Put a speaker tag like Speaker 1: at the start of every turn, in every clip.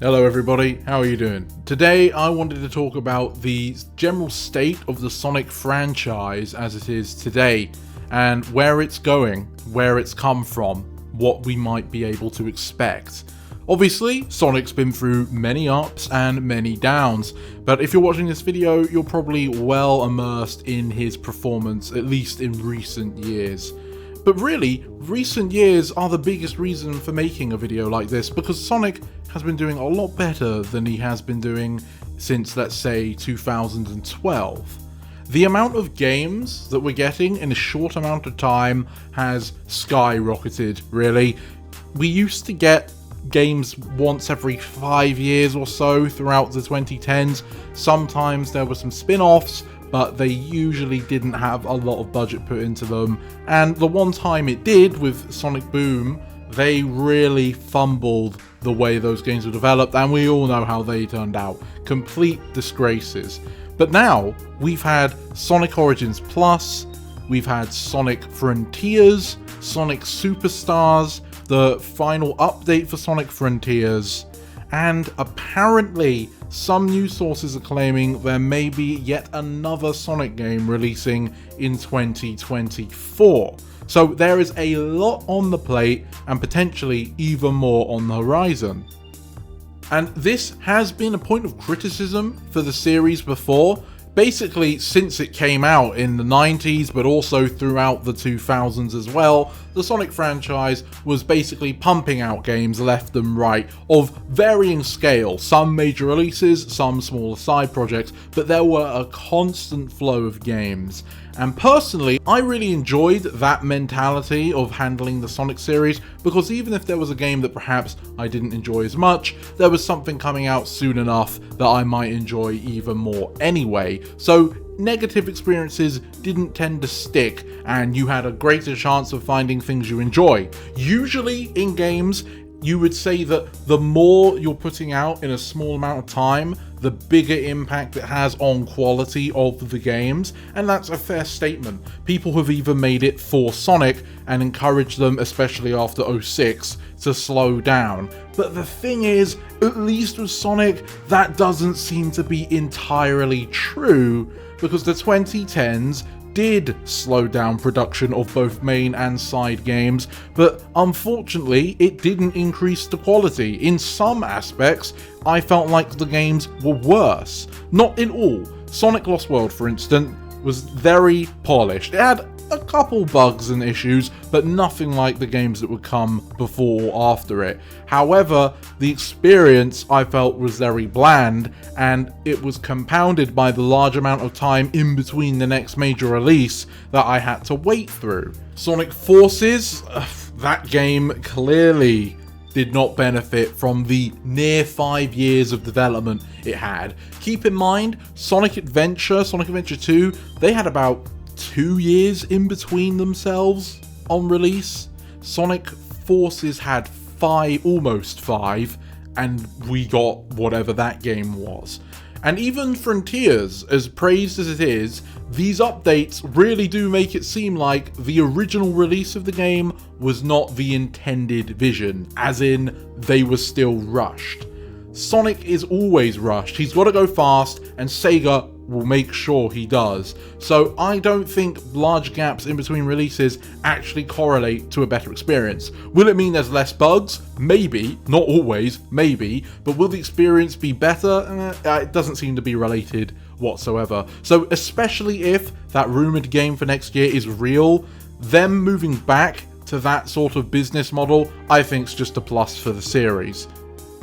Speaker 1: Hello everybody, how are you doing? Today I wanted to talk about the general state of the Sonic franchise as it is today, and where it's going, where it's come from, what we might be able to expect. Obviously, Sonic's been through many ups and many downs, but if you're watching this video, you're probably well immersed in his performance, at least in recent years. But really, recent years are the biggest reason for making a video like this, because Sonic has been doing a lot better than he has been doing since, let's say, 2012. The amount of games that we're getting in a short amount of time has skyrocketed, really. We used to get games once every 5 years or so throughout the 2010s. Sometimes there were some spin-offs, but they usually didn't have a lot of budget put into them, and the one time it did with Sonic Boom, they really fumbled the way those games were developed, and we all know how they turned out. Complete disgraces. But now, we've had Sonic Origins Plus, we've had Sonic Frontiers, Sonic Superstars, the final update for Sonic Frontiers, and apparently some news sources are claiming there may be yet another Sonic game releasing in 2024. So there is a lot on the plate and potentially even more on the horizon. And this has been a point of criticism for the series before, basically since it came out in the 90s, but also throughout the 2000s as well. The Sonic franchise was basically pumping out games left and right of varying scale, some major releases, some smaller side projects, but there were a constant flow of games. And personally, I really enjoyed that mentality of handling the Sonic series, because even if there was a game that perhaps I didn't enjoy as much, there was something coming out soon enough that I might enjoy even more anyway. So negative experiences didn't tend to stick, and you had a greater chance of finding things you enjoy. Usually in games, you would say that the more you're putting out in a small amount of time, the bigger impact it has on quality of the games, and that's a fair statement. People have even made it for Sonic and encouraged them, especially after 06, to slow down. But the thing is, at least with Sonic, that doesn't seem to be entirely true, because the 2010s did slow down production of both main and side games, but unfortunately it didn't increase the quality. In some aspects, I felt like the games were worse. Not in all. Sonic Lost World, for instance, was very polished. It had a couple bugs and issues, but nothing like the games that would come before or after it. However, the experience I felt was very bland, and it was compounded by the large amount of time in between the next major release that I had to wait through. Sonic Forces, that game clearly did not benefit from the near 5 years of development it had. Keep in mind, Sonic Adventure 2, they had about 2 years in between themselves on release. Sonic Forces had almost 5, and we got whatever that game was. And even Frontiers, as praised as it is, these updates really do make it seem like the original release of the game was not the intended vision, as in they were still rushed. Sonic is always rushed. He's got to go fast, and Sega will make sure he does. So I don't think large gaps in between releases actually correlate to a better experience. Will it mean there's less bugs? Maybe. Not always. Maybe. But will the experience be better? It doesn't seem to be related whatsoever. So especially if that rumored game for next year is real, them moving back to that sort of business model, I think is just a plus for the series.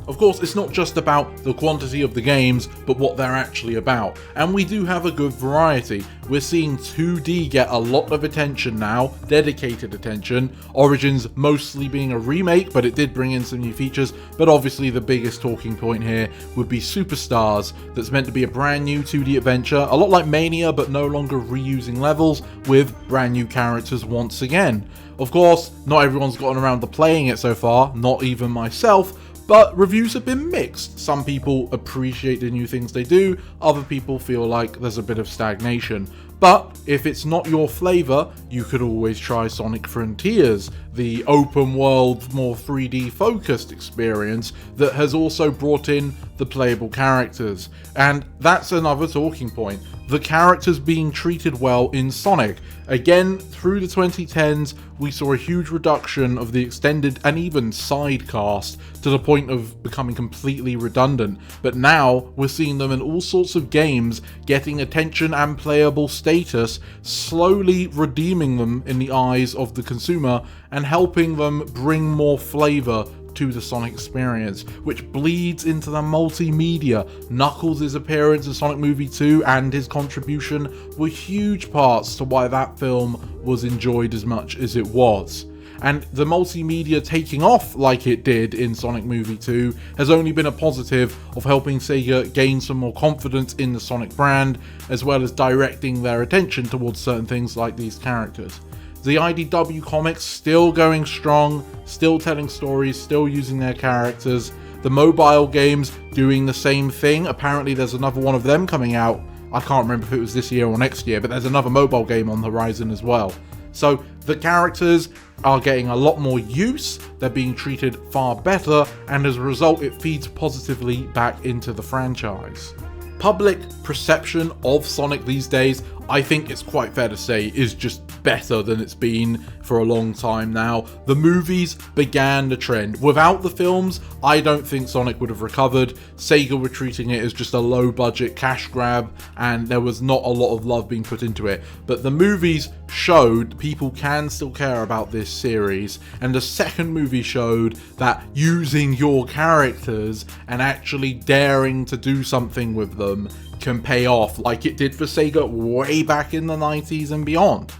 Speaker 1: Of course, it's not just about the quantity of the games, but what they're actually about. And we do have a good variety. We're seeing 2D get a lot of attention now, dedicated attention. Origins mostly being a remake, but it did bring in some new features. But obviously the biggest talking point here would be Superstars, that's meant to be a brand new 2D adventure, a lot like Mania, but no longer reusing levels, with brand new characters once again. Of course, not everyone's gotten around to playing it so far, not even myself, but reviews have been mixed. Some people appreciate the new things they do, other people feel like there's a bit of stagnation. But if it's not your flavour, you could always try Sonic Frontiers, the open world, more 3D focused experience that has also brought in the playable characters. And that's another talking point. The characters being treated well in Sonic. Again, through the 2010s, we saw a huge reduction of the extended and even side cast to the point of becoming completely redundant. But now, we're seeing them in all sorts of games, getting attention and playable status, slowly redeeming them in the eyes of the consumer and helping them bring more flavour to the Sonic experience, which bleeds into the multimedia. Knuckles' appearance in Sonic Movie 2 and his contribution were huge parts to why that film was enjoyed as much as it was. And the multimedia taking off like it did in Sonic Movie 2 has only been a positive of helping Sega gain some more confidence in the Sonic brand, as well as directing their attention towards certain things like these characters. The IDW comics still going strong, still telling stories, still using their characters. The mobile games doing the same thing. Apparently there's another one of them coming out. I can't remember if it was this year or next year, but there's another mobile game on the horizon as well. So the characters are getting a lot more use, they're being treated far better, and as a result it feeds positively back into the franchise. Public perception of Sonic these days, I think it's quite fair to say, is just better than it's been for a long time now. The movies began the trend. Without the films, I don't think Sonic would have recovered. Sega were treating it as just a low budget cash grab, and there was not a lot of love being put into it. But the movies showed people can still care about this series, and the second movie showed that using your characters and actually daring to do something with them can pay off, like it did for Sega way back in the 90s and beyond.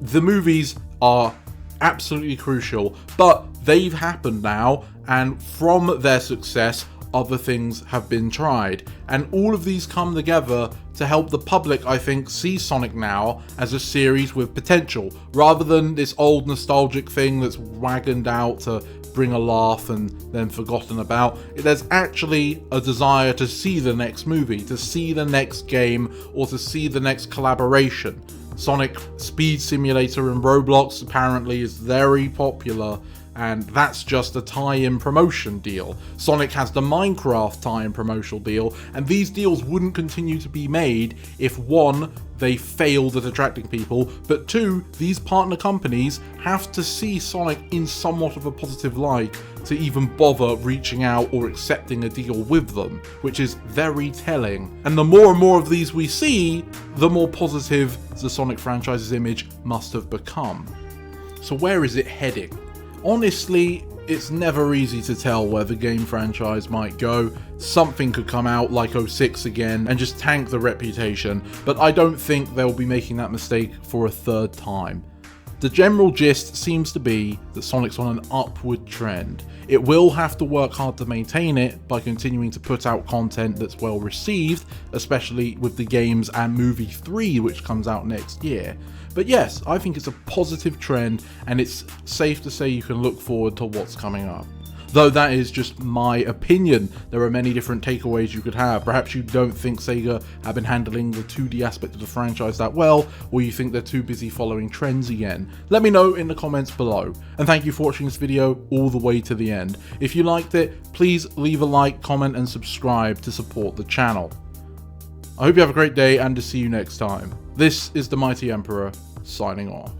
Speaker 1: The movies are absolutely crucial, but they've happened now, and from their success, other things have been tried. And all of these come together to help the public, I think, see Sonic now as a series with potential, rather than this old nostalgic thing that's wagoned out to bring a laugh and then forgotten about. There's actually a desire to see the next movie, to see the next game, or to see the next collaboration. Sonic Speed Simulator in Roblox apparently is very popular, and that's just a tie-in promotion deal. Sonic has the Minecraft tie-in promotional deal, and these deals wouldn't continue to be made if 1, they failed at attracting people, but 2, these partner companies have to see Sonic in somewhat of a positive light to even bother reaching out or accepting a deal with them, which is very telling. And the more and more of these we see, the more positive the Sonic franchise's image must have become. So where is it heading? Honestly, it's never easy to tell where the game franchise might go. Something could come out like 06 again and just tank the reputation, but I don't think they'll be making that mistake for a third time. The general gist seems to be that Sonic's on an upward trend. It will have to work hard to maintain it by continuing to put out content that's well received, especially with the games and movie 3 which comes out next year. But yes, I think it's a positive trend, and it's safe to say you can look forward to what's coming up. Though that is just my opinion. There are many different takeaways you could have. Perhaps you don't think Sega have been handling the 2D aspect of the franchise that well, or you think they're too busy following trends again. Let me know in the comments below. And thank you for watching this video all the way to the end. If you liked it, please leave a like, comment and subscribe to support the channel. I hope you have a great day, and to see you next time. This is the Mighty Emperor, signing off.